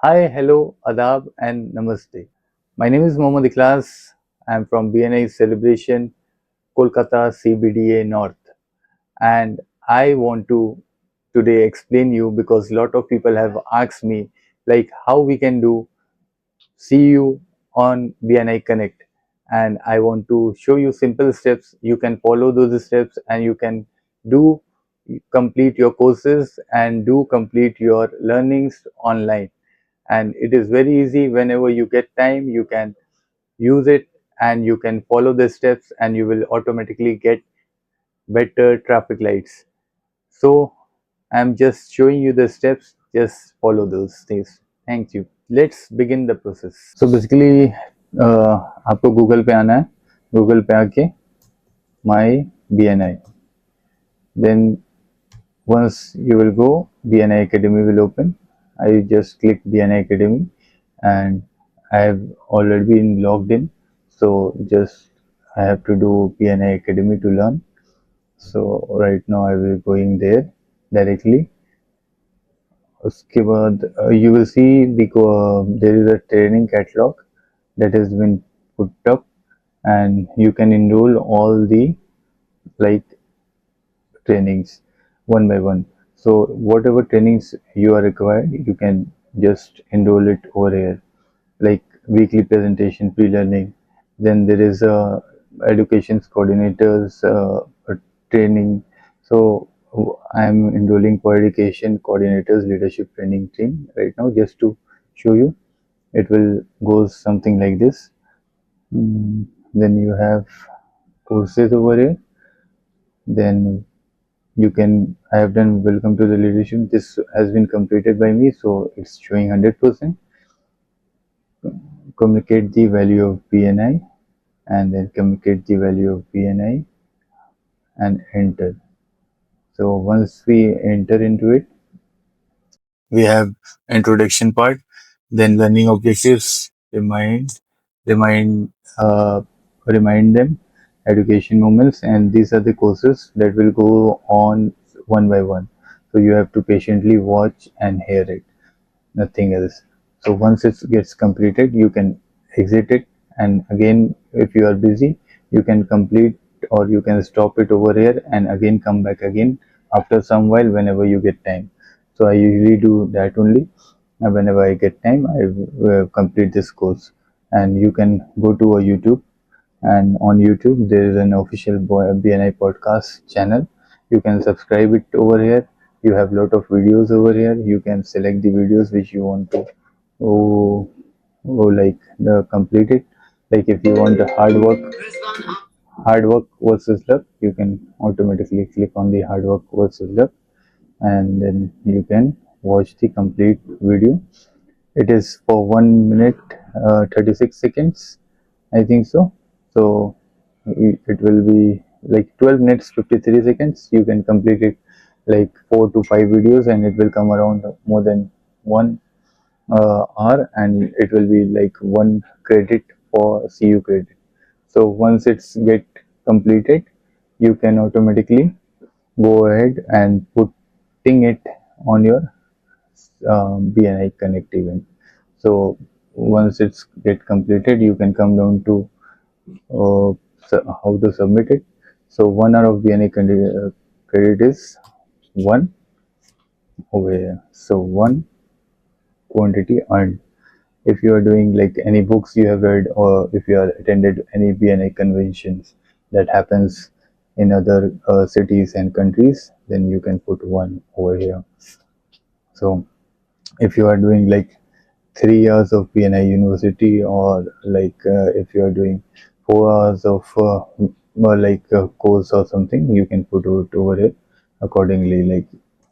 Hi, hello, adab, and namaste. My name is Mohammad Ikhlas. I am from BNI Celebration, Kolkata CBDA North, and I want to today explain you because a lot of people have asked me like how we can do CEU on BNI Connect, and I want to show you simple steps. You can follow those steps, and you can do complete your courses and do complete your learnings online, and it is very easy. Whenever you get time, you can use it and you can follow the steps and you will automatically get better traffic lights. So I'm just showing you the steps, just follow those things. Thank you. Let's begin the process. So basically आपको Google पे आना है. Google पे आके my BNI, then once you will go, BNI Academy will open. I just click BNI Academy and I have already been logged in, so just I have to do BNI Academy to learn. So right now I will going there directly. उसके बाद you will see there is a training catalog that has been put up, and you can enroll all the like trainings one by one. So whatever trainings you are required, you can just enroll it over here, like weekly presentation, pre-learning. Then there is a education coordinators training. So I am enrolling for education coordinators leadership training team right now, just to show you. It will go something like this. Then you have courses over here. Then you can, I have done welcome to the leadership. This has been completed by me, so it's showing 100%. Communicate the value of BNI, and then communicate the value of BNI and enter. So once we enter into it, we have introduction part, then learning objectives, remind, uh, remind them, education moments, and these are the courses that will go on one by one. So you have to patiently watch and hear it, nothing else. So once it gets completed, you can exit it, and again, if you are busy, you can complete or you can stop it over here and again come back again after some while whenever you get time. So I usually do that only. And whenever I get time, I complete this course. And you can go to a YouTube, and on YouTube there is an official BNI podcast channel. You can subscribe it over here. You have lot of videos over here. You can select the videos which you want to oh, like complete it. Like if you want the hard work versus luck, you can automatically click on the hard work versus luck, and then you can watch the complete video. It is for 1 minute 36 seconds, I think so. So it will be like 12 minutes 53 seconds. You can complete it like 4 to 5 videos, and it will come around more than 1 hour, and it will be like 1 credit for CU credit. So once it's get completed, you can automatically go ahead and putting it on your BNI Connect event. So once it's get completed, you can come down to how to submit it. So 1 hour of BNI credit is one over here. So one quantity earned. If you are doing like any books you have read, or if you are attended any BNI conventions that happens in other cities and countries, then you can put one over here. So if you are doing like 3 years of BNI university, or like if you are doing 4 hours of like course or something, you can put it over here accordingly. Like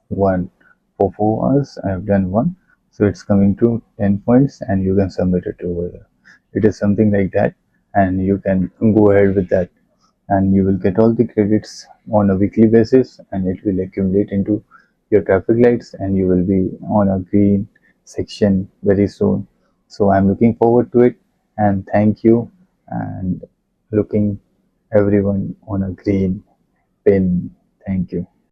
one for 4 hours, I have done one, so it's coming to 10 points, and you can submit it over here. It is something like that, and you can go ahead with that, and you will get all the credits on a weekly basis, and it will accumulate into your traffic lights, and you will be on a green section very soon. So I'm looking forward to it, and thank you, and looking everyone on a green pin. Thank you.